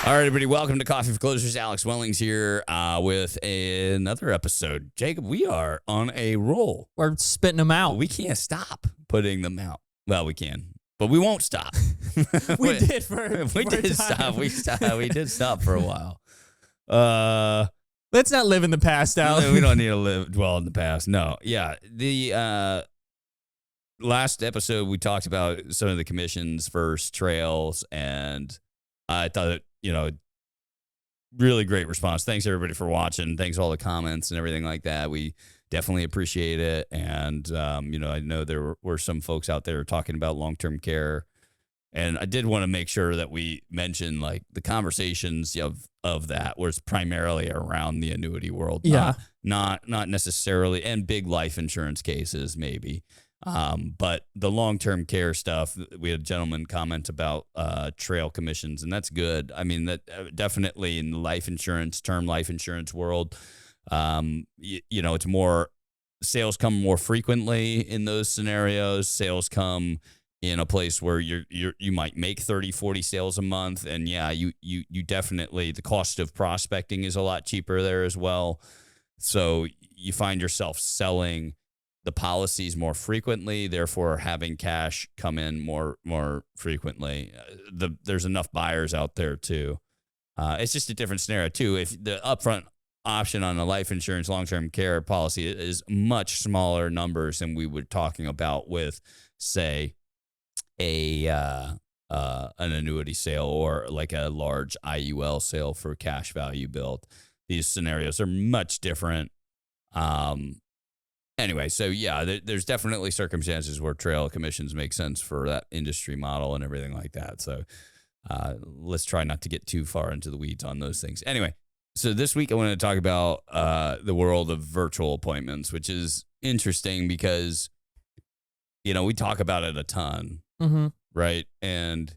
All right, everybody, welcome to Coffee for Closers. Alex Wellings here with another episode. Jacob, we are on a roll. We're spitting them out. We can't stop putting them out. Well, we can, but we won't stop. We did for we a did time. stop. We did stop for a while. Let's not live in the past, Alex. We don't need to dwell in the past. No, yeah. The last episode we talked about some of the commissions versus trails, and I thought really great response. Thanks everybody for watching. Thanks for all the comments and everything like that. We definitely appreciate it. And I know there were some folks out there talking about long-term care, and I did want to make sure that we mention like the conversations of that was primarily around the annuity world. Yeah. Not necessarily, and big life insurance cases maybe. But the long-term care stuff, we had a gentleman comment about trail commissions, and that's good. I mean, that definitely in the life insurance, term life insurance world, it's more, sales come more frequently in those scenarios. Sales come in a place where you might make 30, 40 sales a month, and yeah, you definitely, the cost of prospecting is a lot cheaper there as well. So you find yourself selling the policies more frequently, therefore having cash come in more frequently. There's enough buyers out there too. It's just a different scenario too. If the upfront option on a life insurance long-term care policy is much smaller numbers than we were talking about with, say, an annuity sale or like a large IUL sale for cash value build. These scenarios are much different. Anyway, so yeah, there's definitely circumstances where trail commissions make sense for that industry model and everything like that. So let's try not to get too far into the weeds on those things. Anyway, so this week I want to talk about the world of virtual appointments, which is interesting because, we talk about it a ton, right? And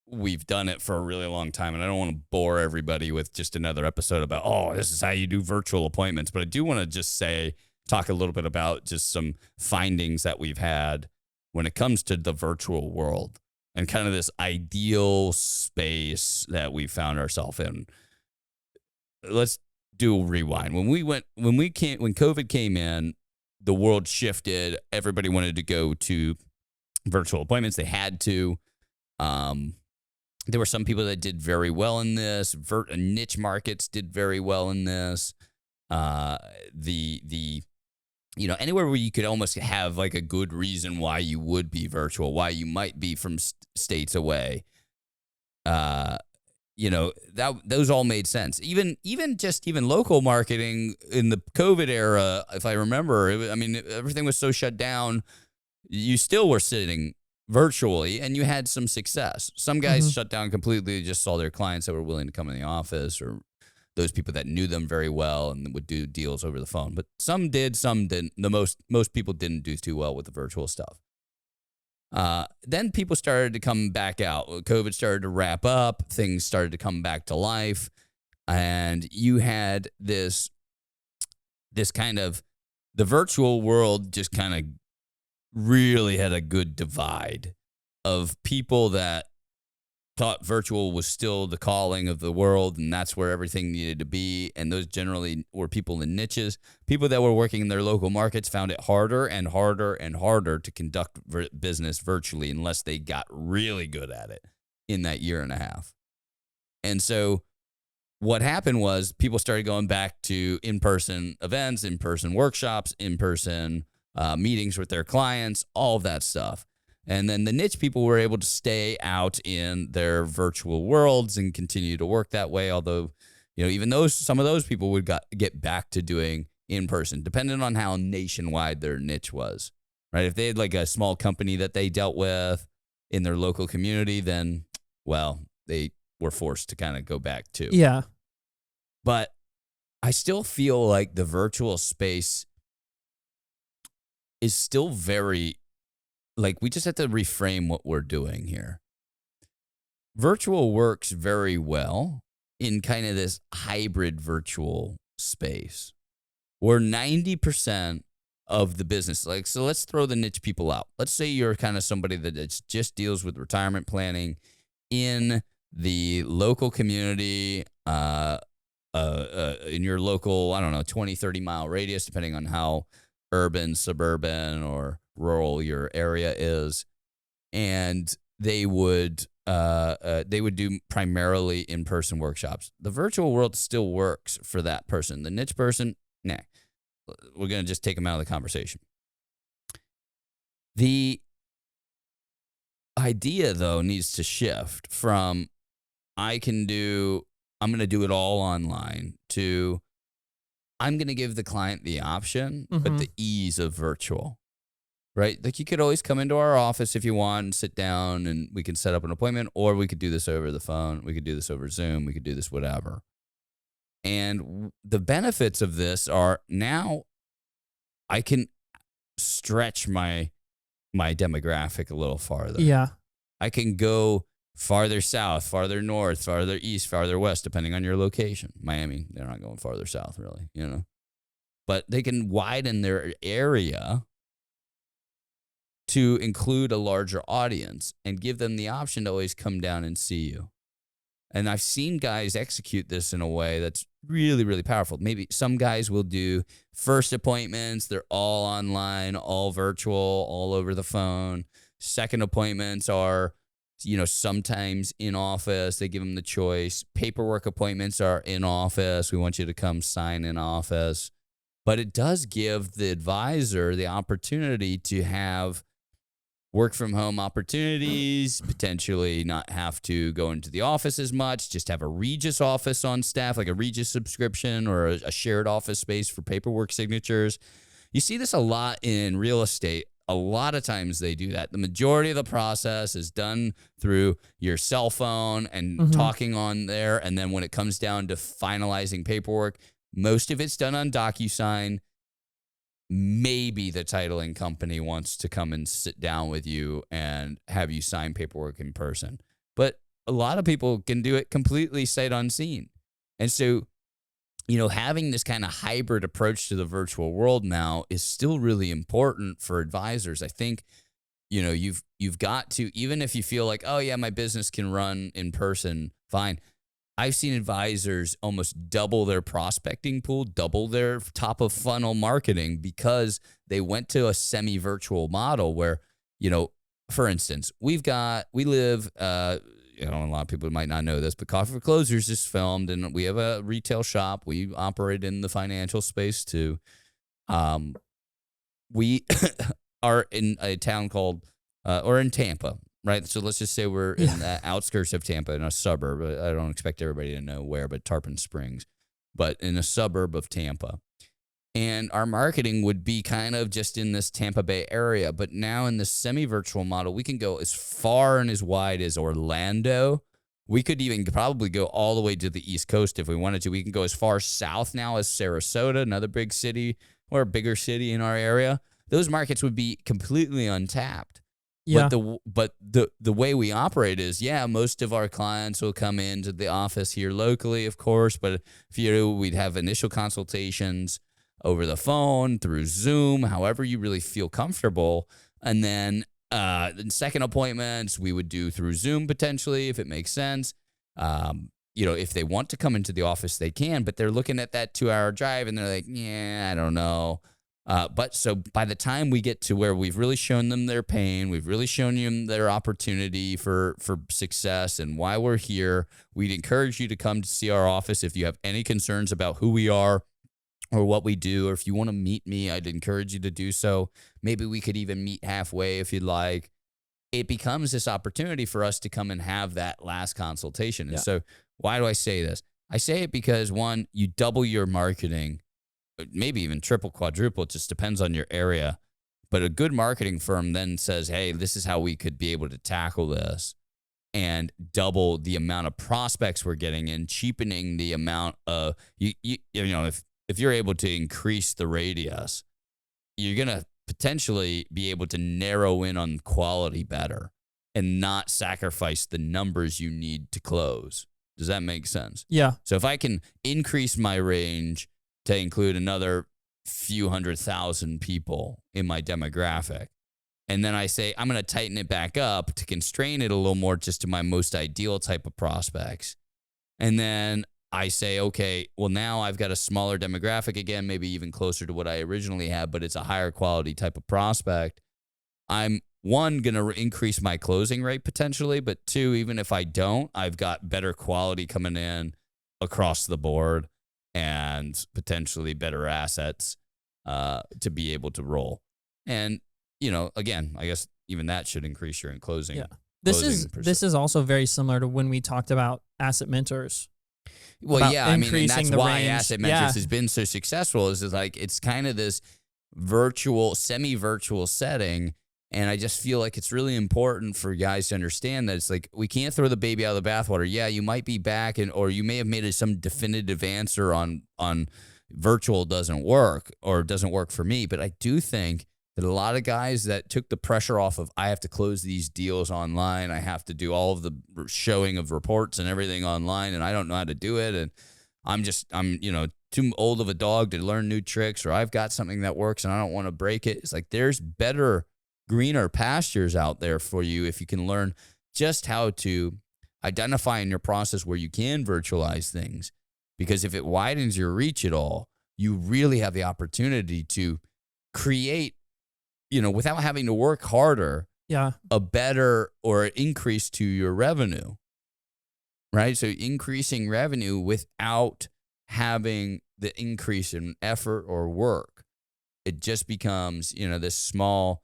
we've done it for a really long time, and I don't want to bore everybody with just another episode about, oh, this is how you do virtual appointments. But I do want to just talk a little bit about just some findings that we've had when it comes to the virtual world and kind of this ideal space that we found ourselves in. Let's do a rewind. When COVID came in, the world shifted. Everybody wanted to go to virtual appointments. They had to. There were some people that did very well in this. Niche markets did very well in this. Anywhere where you could almost have like a good reason why you would be virtual, why you might be from states away. Those all made sense. Even local marketing in the COVID era, if I remember, everything was so shut down. You still were sitting virtually, and you had some success. Some guys shut down completely, just saw their clients that were willing to come in the office, or those people that knew them very well and would do deals over the phone. But some did, some didn't. Most people didn't do too well with the virtual stuff. Then people started to come back out. COVID started to wrap up. Things started to come back to life. And you had this kind of, the virtual world just kind of really had a good divide of people that thought virtual was still the calling of the world, and that's where everything needed to be. And those generally were people in niches. People that were working in their local markets found it harder and harder and harder to conduct business virtually unless they got really good at it in that year and a half. And so what happened was people started going back to in-person events, in-person workshops, in-person meetings with their clients, all of that stuff. And then the niche people were able to stay out in their virtual worlds and continue to work that way. Although, even some of those people would get back to doing in person, depending on how nationwide their niche was, right? If they had like a small company that they dealt with in their local community, then, well, they were forced to kind of go back too. Yeah. But I still feel like the virtual space is still very, like, we just have to reframe what we're doing here. Virtual works very well in kind of this hybrid virtual space where 90% of the business, like, so let's throw the niche people out. Let's say you're kind of somebody that just deals with retirement planning in the local community, in your local, I don't know, 20, 30-mile radius, depending on how urban, suburban, or rural your area is. And they would do primarily in-person workshops. The virtual world still works for that person. The niche person, nah, we're going to just take them out of the conversation. The idea, though, needs to shift from I'm going to do it all online to I'm going to give the client the option, but the ease of virtual. Right? Like you could always come into our office if you want and sit down and we can set up an appointment, or we could do this over the phone. We could do this over Zoom. We could do this whatever. And the benefits of this are now I can stretch my demographic a little farther. Yeah. I can go farther south, farther north, farther east, farther west, depending on your location. Miami, they're not going farther south really, But they can widen their area to include a larger audience and give them the option to always come down and see you. And I've seen guys execute this in a way that's really, really powerful. Maybe some guys will do first appointments. They're all online, all virtual, all over the phone. Second appointments are, sometimes in office. They give them the choice. Paperwork appointments are in office. We want you to come sign in office. But it does give the advisor the opportunity to have work from home opportunities, potentially not have to go into the office as much, just have a Regis office on staff, like a Regis subscription or a shared office space for paperwork signatures. You see this a lot in real estate. A lot of times they do that. The majority of the process is done through your cell phone and talking on there. And then when it comes down to finalizing paperwork, most of it's done on DocuSign. Maybe the titling company wants to come and sit down with you and have you sign paperwork in person. But a lot of people can do it completely sight unseen. And so, having this kind of hybrid approach to the virtual world now is still really important for advisors. I think, you've got to, even if you feel like, oh yeah, my business can run in person, fine. I've seen advisors almost double their prospecting pool, double their top of funnel marketing because they went to a semi-virtual model where, for instance, we live, a lot of people might not know this, but Coffee for Closers is filmed and we have a retail shop. We operate in the financial space too. We are in a town called, or in Tampa. Right, so let's just say we're in the outskirts of Tampa in a suburb. I don't expect everybody to know where, but Tarpon Springs, but in a suburb of Tampa. And our marketing would be kind of just in this Tampa Bay area. But now in this semi-virtual model, we can go as far and as wide as Orlando. We could even probably go all the way to the East Coast if we wanted to. We can go as far south now as Sarasota, another big city or a bigger city in our area. Those markets would be completely untapped. Yeah. But the way we operate is, most of our clients will come into the office here locally, of course. But we'd have initial consultations over the phone, through Zoom, however you really feel comfortable. And then second appointments we would do through Zoom potentially, if it makes sense. If they want to come into the office, they can, but they're looking at that 2-hour drive and they're like, I don't know. But so by the time we get to where we've really shown them their pain, we've really shown them their opportunity for success and why we're here, we'd encourage you to come to see our office. If you have any concerns about who we are or what we do, or if you want to meet me, I'd encourage you to do so. Maybe we could even meet halfway if you'd like. It becomes this opportunity for us to come and have that last consultation. And so why do I say this? I say it because, one, you double your marketing, maybe even triple, quadruple. It just depends on your area. But a good marketing firm then says, hey, this is how we could be able to tackle this, and double the amount of prospects we're getting and cheapening the amount of, if you're able to increase the radius, you're going to potentially be able to narrow in on quality better and not sacrifice the numbers you need to close. Does that make sense? Yeah. So if I can increase my range to include another few 100,000 people in my demographic, And then I say, I'm going to tighten it back up to constrain it a little more just to my most ideal type of prospects. And then I say, okay, well, now I've got a smaller demographic again, maybe even closer to what I originally had, but it's a higher quality type of prospect. I'm, one, going to increase my closing rate potentially, but two, even if I don't, I've got better quality coming in across the board and potentially better assets to be able to roll. And, again, I guess even that should increase your closing. Yeah. This is also very similar to when we talked about asset mentors. Well, yeah, I mean, and that's why range. Asset Mentors has been so successful is like it's kind of this virtual, semi-virtual setting. And I just feel like it's really important for guys to understand that it's like we can't throw the baby out of the bathwater. Yeah, you might be back, or you may have made some definitive answer on virtual doesn't work or doesn't work for me. But I do think that a lot of guys that took the pressure off of I have to close these deals online, I have to do all of the showing of reports and everything online, and I don't know how to do it, and I'm too old of a dog to learn new tricks, or I've got something that works and I don't want to break it. It's like there's better, greener pastures out there for you if you can learn just how to identify in your process where you can virtualize things. Because if it widens your reach at all, you really have the opportunity to create, without having to work harder, a better or increase to your revenue, right? So increasing revenue without having the increase in effort or work. It just becomes, this small,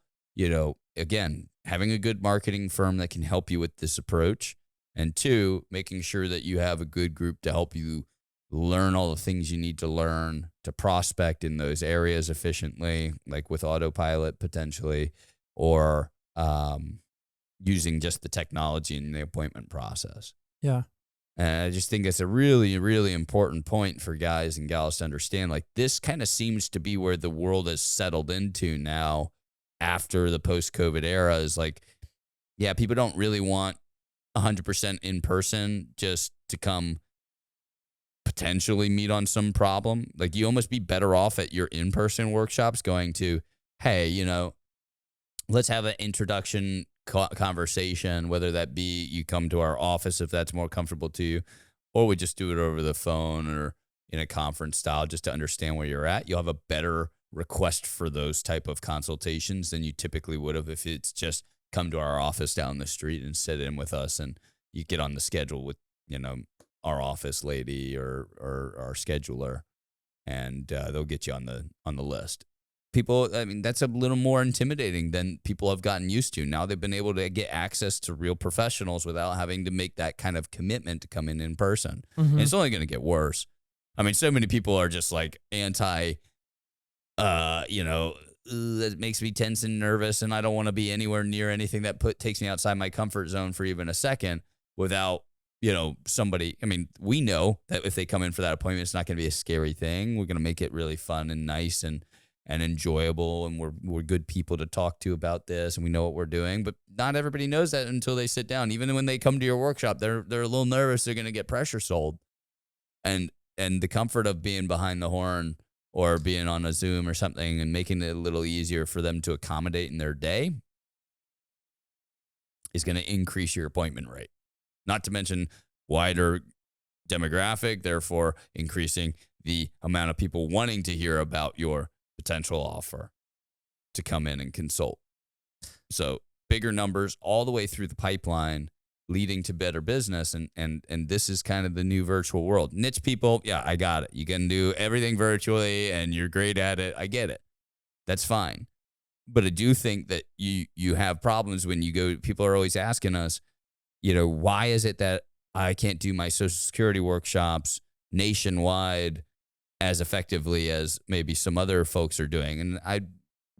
again, having a good marketing firm that can help you with this approach. And two, making sure that you have a good group to help you learn all the things you need to learn to prospect in those areas efficiently, like with autopilot potentially, or using just the technology in the appointment process. Yeah. And I just think it's a really, really important point for guys and gals to understand. Like this kind of seems to be where the world has settled into now after the post-COVID era is like, yeah, people don't really want 100% in person just to come potentially meet on some problem. Like you almost be better off at your in-person workshops going to, hey, let's have an introduction conversation, whether that be you come to our office if that's more comfortable to you, or we just do it over the phone or in a conference style just to understand where you're at. You'll have a better request for those type of consultations than you typically would have if it's just come to our office down the street and sit in with us and you get on the schedule with, our office lady or our scheduler, and they'll get you on the list. People, I mean, that's a little more intimidating than people have gotten used to. Now they've been able to get access to real professionals without having to make that kind of commitment to come in person. Mm-hmm. And it's only going to get worse. I mean, so many people are just like anti, that makes me tense and nervous, and I don't want to be anywhere near anything that takes me outside my comfort zone for even a second without, somebody. I mean, we know that if they come in for that appointment, it's not going to be a scary thing. We're going to make it really fun and nice and enjoyable, and we're good people to talk to about this, and we know what we're doing. But not everybody knows that until they sit down. Even when they come to your workshop, they're a little nervous. They're going to get pressure sold, and the comfort of being behind the horn or being on a Zoom or something and making it a little easier for them to accommodate in their day is going to increase your appointment rate. Not to mention wider demographic, therefore increasing the amount of people wanting to hear about your potential offer to come in and consult. So bigger numbers all the way through the pipeline, leading to better business. And this is kind of the new virtual world. Niche people, yeah, I got it. You can do everything virtually and you're great at it. I get it. That's fine. But I do think that you have problems when you go, people are always asking us, why is it that I can't do my Social Security workshops nationwide as effectively as maybe some other folks are doing? And I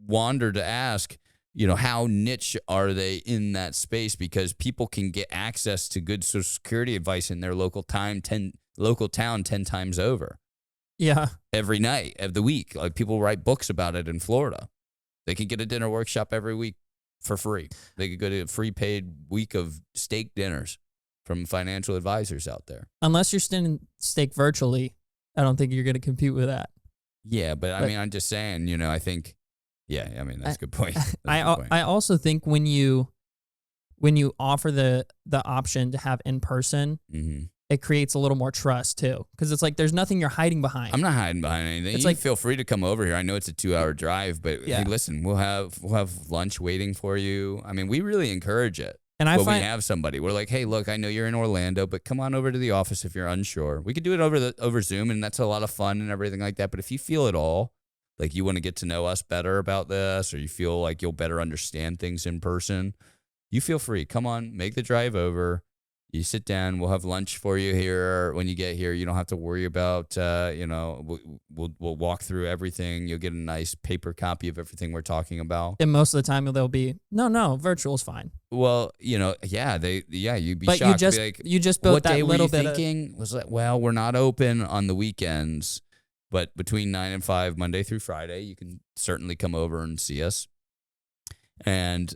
wander to ask, how niche are they in that space? Because people can get access to good Social Security advice in their local town 10 times over. Yeah. Every night of the week. Like people write books about it in Florida. They can get a dinner workshop every week for free. They could go to a free paid week of steak dinners from financial advisors out there. Unless you're sending steak virtually, I don't think you're going to compete with that. Yeah, but I mean, I'm just saying, I think, Yeah, I mean that's a good point. That's a I good point. I also think when you offer the option to have in person, Mm-hmm. it creates a little more trust too, because it's like there's nothing you're hiding behind. I'm not hiding behind anything. It's You like- feel free to come over here. I know it's a 2-hour drive, but Yeah. hey, listen, we'll have lunch waiting for you. I mean, we really encourage it. And I When we find have somebody, we're like, hey, look, I know you're in Orlando, but come on over to the office if you're unsure. We could do it over Zoom, and that's a lot of fun and everything like that. But if you feel at all like you want to get to know us better about this, or you feel like you'll better understand things in person, you feel free. Come on, make the drive over. You sit down. We'll have lunch for you here when you get here. You don't have to worry about, we'll walk through everything. You'll get a nice paper copy of everything we're talking about. and most of the time they'll be no, virtual is fine. Well, you'd be But shocked. you to be like, just built what that day were little you bit of, thinking? Was like, well, we're not open on the weekends, but between 9 and 5, Monday through Friday, you can certainly come over and see us. And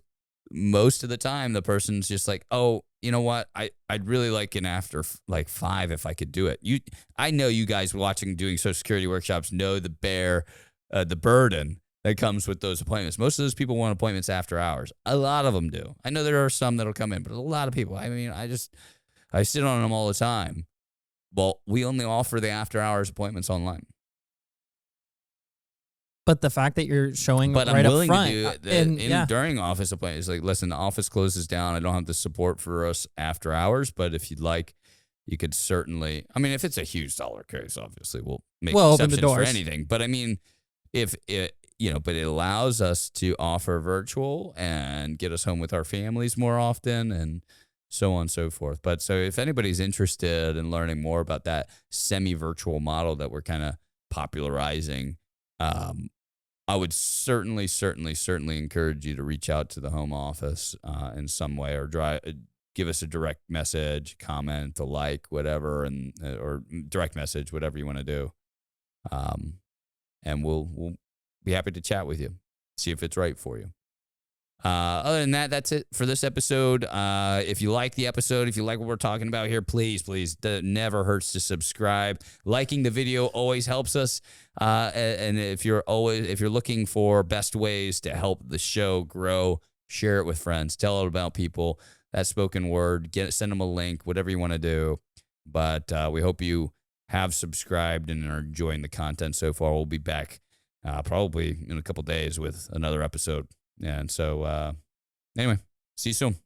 most of the time, the person's just like, oh, you know what? I'd really like an after like 5 if I could do it. I know you guys doing Social Security workshops know the burden that comes with those appointments. Most of those people want appointments after hours. A lot of them do. I know there are some that'll come in, but a lot of people, I mean, I sit on them all the time. Well, we only offer the after hours appointments online. but the fact that you're showing But right I'm willing up front, to do and during office appointments. Like, listen, the office closes down. I don't have the support for us after hours, but if you'd like, you could certainly. I mean, if it's a huge dollar case, obviously we'll make open the exceptions for doors. anything. But I mean, if it, but it allows us to offer virtual and get us home with our families more often, and so on and so forth. But so if anybody's interested in learning more about that semi-virtual model that we're kind of popularizing, I would certainly encourage you to reach out to the home office in some way, or give us a direct message, comment, a like, whatever, and or direct message, whatever you want to do. And we'll be happy to chat with you, see if it's right for you. Other than that, that's it for this episode. If you like the episode, if you like what we're talking about here, please, it never hurts to subscribe. Liking the video always helps us. And if you're looking for best ways to help the show grow, share it with friends, tell it about people. That spoken word, send them a link, whatever you want to do. But we hope you have subscribed and are enjoying the content so far. We'll be back probably in a couple days with another episode. And so, anyway, see you soon.